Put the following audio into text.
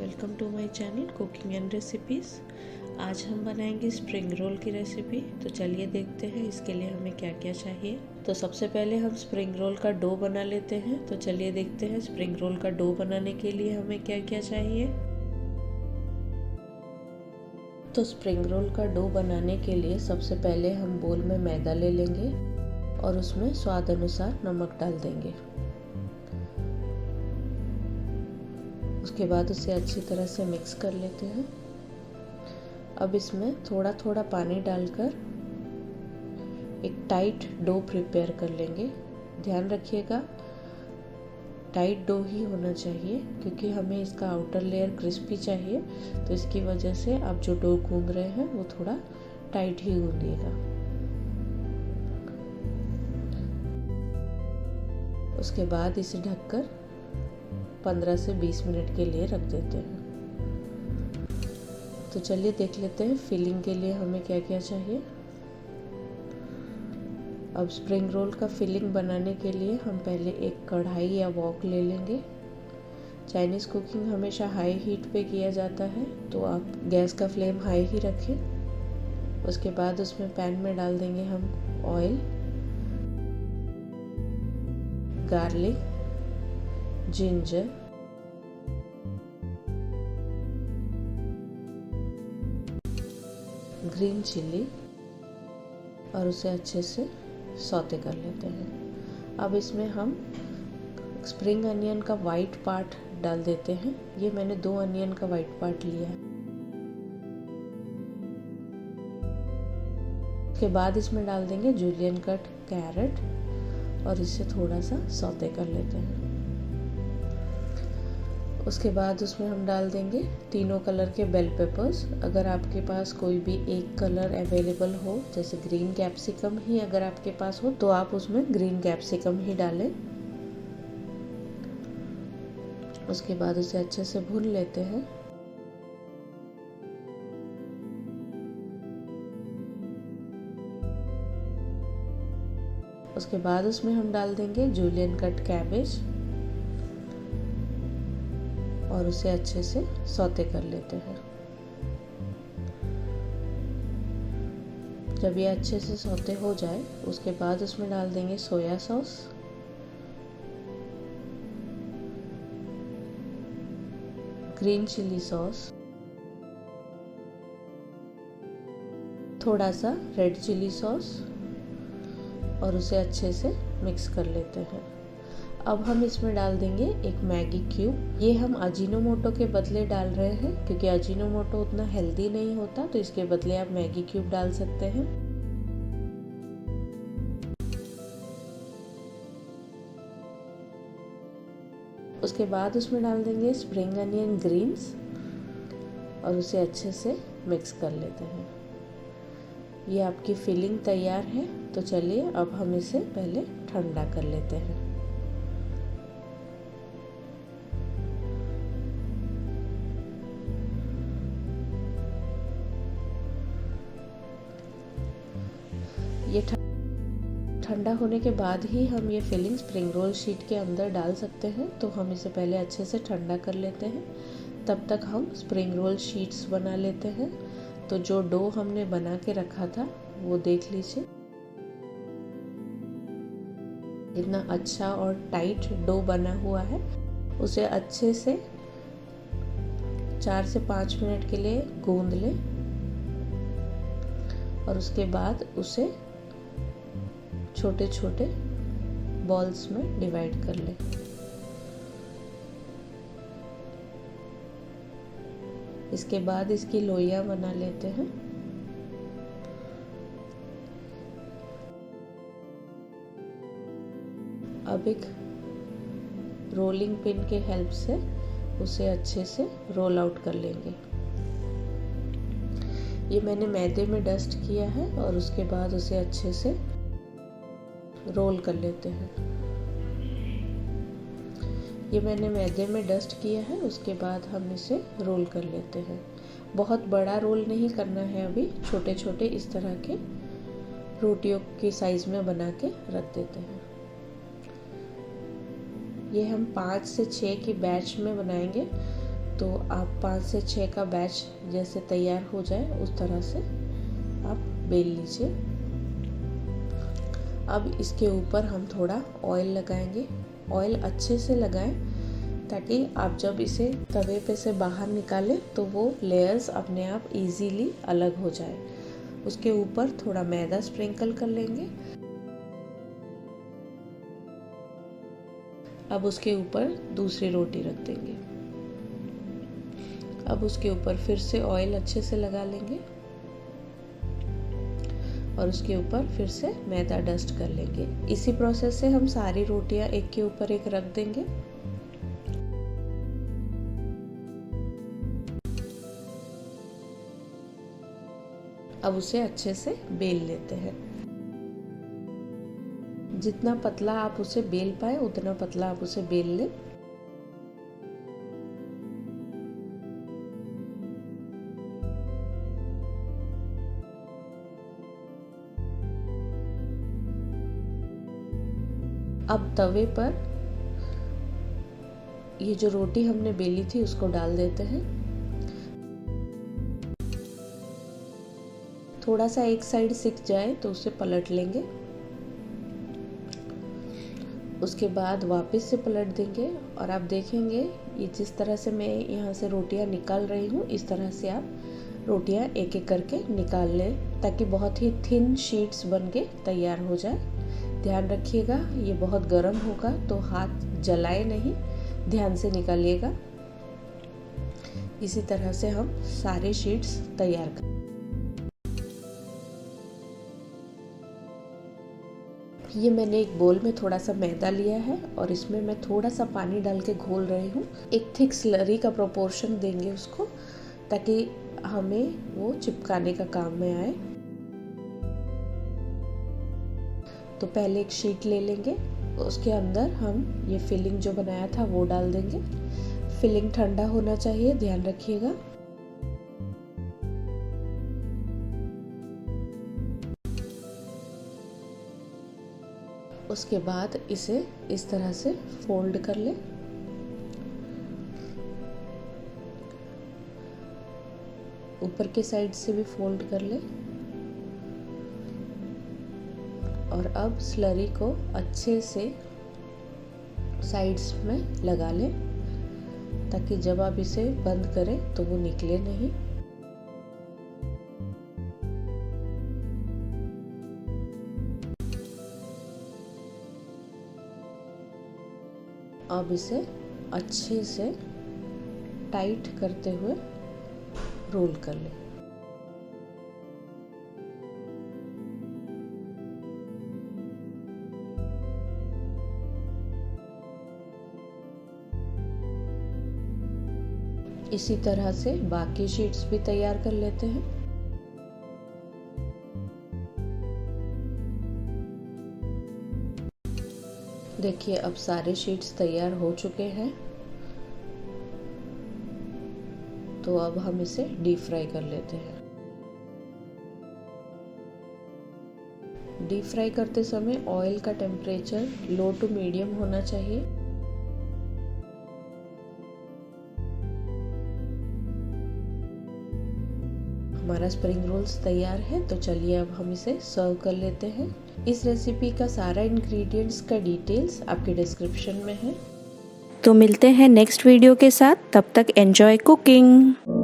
Welcome to my channel cooking and recipes. आज हम बनाएंगे स्प्रिंग रोल की रेसिपी। तो चलिए देखते हैं इसके लिए हमें क्या क्या चाहिए। तो सबसे पहले हम स्प्रिंग रोल का डो बना लेते हैं। तो चलिए देखते हैं स्प्रिंग रोल का डो बनाने के लिए हमें क्या क्या चाहिए। तो स्प्रिंग रोल का डो बनाने के लिए सबसे पहले हम बोल में मैदा ले लेंगे और उसमें स्वाद अनुसार नमक डाल देंगे। उसके बाद उसे अच्छी तरह से मिक्स कर लेते हैं। अब इसमें थोड़ा थोड़ा पानी डालकर एक टाइट डो प्रिपेयर कर लेंगे। ध्यान रखिएगा टाइट डो ही होना चाहिए क्योंकि हमें इसका आउटर लेयर क्रिस्पी चाहिए। तो इसकी वजह से आप जो डो गूंद रहे हैं वो थोड़ा टाइट ही गूंदिएगा। उसके बाद इसे ढककर 15 से 20 मिनट के लिए रख देते हैं। तो चलिए देख लेते हैं फिलिंग के लिए हमें क्या क्या चाहिए। अब स्प्रिंग रोल का फिलिंग बनाने के लिए हम पहले एक कढ़ाई या वॉक ले लेंगे। चाइनीज़ कुकिंग हमेशा हाई हीट पे किया जाता है, तो आप गैस का फ्लेम हाई ही रखें। उसके बाद उसमें पैन में डाल देंगे हम oil, garlic, ginger, green chilli और उसे अच्छे से सौते कर लेते हैं। अब इसमें हम स्प्रिंग अनियन का वाइट पार्ट डाल देते हैं। ये मैंने 2 अनियन का वाइट पार्ट लिया है। उसके बाद इसमें डाल देंगे जूलियन कट कैरेट और इसे थोड़ा सा सौते कर लेते हैं। उसके बाद उसमें हम डाल देंगे तीनों कलर के बेल पेपर्स। अगर आपके पास कोई भी एक कलर अवेलेबल हो, जैसे ग्रीन कैप्सिकम ही अगर आपके पास हो तो आप उसमें ग्रीन कैप्सिकम ही डालें। उसके बाद उसे अच्छे से भून लेते हैं। उसके बाद उसमें हम डाल देंगे जूलियन कट कैबेज और उसे अच्छे से सौते कर लेते हैं। जब ये अच्छे से सौते हो जाए उसके बाद उसमें डाल देंगे soya sauce, green chilli sauce, थोड़ा सा रेड चिली सॉस और उसे अच्छे से मिक्स कर लेते हैं। अब हम इसमें डाल देंगे एक मैगी क्यूब। ये हम अजीनोमोटो के बदले डाल रहे हैं क्योंकि अजीनोमोटो उतना हेल्दी नहीं होता, तो इसके बदले आप मैगी क्यूब डाल सकते हैं। उसके बाद उसमें डाल देंगे स्प्रिंग अनियन ग्रीन्स और उसे अच्छे से मिक्स कर लेते हैं। ये आपकी फिलिंग तैयार है। तो चलिए अब हम इसे पहले ठंडा कर लेते हैं। ये ठंडा होने के बाद ही हम ये फिलिंग स्प्रिंग रोल शीट के अंदर डाल सकते हैं। तो हम इसे पहले अच्छे से ठंडा कर लेते हैं। तब तक हम स्प्रिंग रोल शीट्स बना लेते हैं। तो जो डो हमने बना के रखा था वो देख लीजिए, इतना अच्छा और टाइट डो बना हुआ है। उसे अच्छे से 4 से 5 मिनट के लिए गूंद लें और उसके बाद उसे छोटे छोटे बॉल्स में डिवाइड कर लें। इसके बाद इसकी लोइयां बना लेते हैं। अब एक रोलिंग पिन के हेल्प से उसे अच्छे से रोल आउट कर लेंगे। ये मैंने मैदे में डस्ट किया है और उसके बाद उसे अच्छे से रोल कर लेते हैं। ये मैंने मैदे में डस्ट किया है, उसके बाद हम इसे रोल कर लेते हैं। बहुत बड़ा रोल नहीं करना है, अभी छोटे छोटे इस तरह के रोटियों की साइज में बना के रख देते हैं। ये हम 5 से 6 की बैच में बनाएंगे तो आप 5 से 6 का बैच जैसे तैयार हो जाए उस तरह से आप बेल लीजिए। अब इसके ऊपर हम थोड़ा ऑयल लगाएंगे। ऑयल अच्छे से लगाएं ताकि आप जब इसे तवे पे से बाहर निकालें तो वो लेयर्स अपने आप इजीली अलग हो जाए। उसके ऊपर थोड़ा मैदा स्प्रिंकल कर लेंगे। अब उसके ऊपर दूसरी रोटी रख देंगे। अब उसके ऊपर फिर से ऑयल अच्छे से लगा लेंगे और उसके ऊपर फिर से मैदा डस्ट कर लेंगे। इसी प्रोसेस से हम सारी रोटियां एक के ऊपर एक रख देंगे। अब उसे अच्छे से बेल लेते हैं। जितना पतला आप उसे बेल पाए उतना पतला आप उसे बेल लें। अब तवे पर ये जो रोटी हमने बेली थी उसको डाल देते हैं। थोड़ा सा एक साइड सिक जाए तो उसे पलट लेंगे। उसके बाद वापस से पलट देंगे और आप देखेंगे ये जिस तरह से मैं यहाँ से रोटियाँ निकाल रही हूँ इस तरह से आप रोटियाँ एक एक करके निकाल लें ताकि बहुत ही थिन शीट्स बन के तैयार हो जाए। ध्यान रखिएगा ये बहुत गर्म होगा तो हाथ जलाए नहीं, ध्यान से निकालिएगा। इसी तरह से हम सारे शीट्स तैयार कर। ये मैंने एक बोल में थोड़ा सा मैदा लिया है और इसमें मैं थोड़ा सा पानी डाल के घोल रही हूँ। एक थिक स्लरी का प्रोपोर्शन देंगे उसको ताकि हमें वो चिपकाने का काम में आए। तो पहले एक शीट ले लेंगे, उसके अंदर हम ये फिलिंग जो बनाया था वो डाल देंगे। फिलिंग ठंडा होना चाहिए, ध्यान रखिएगा। उसके बाद इसे इस तरह से फोल्ड कर ले। ऊपर के साइड से भी फोल्ड कर ले और अब स्लरी को अच्छे से साइड्स में लगा ले ताकि जब आप इसे बंद करें तो वो निकले नहीं। अब इसे अच्छे से टाइट करते हुए रोल कर लें। इसी तरह से बाकी शीट्स भी तैयार कर लेते हैं। देखिए अब सारे शीट्स तैयार हो चुके हैं। तो अब हम इसे डीप फ्राई कर लेते हैं। डीप फ्राई करते समय ऑयल का टेम्परेचर लो टू मीडियम होना चाहिए। हमारा स्प्रिंग रोल्स तैयार है। तो चलिए अब हम इसे सर्व कर लेते हैं। इस रेसिपी का सारा इंग्रेडिएंट्स का डिटेल्स आपके डिस्क्रिप्शन में है। तो मिलते हैं नेक्स्ट वीडियो के साथ, तब तक एंजॉय कुकिंग।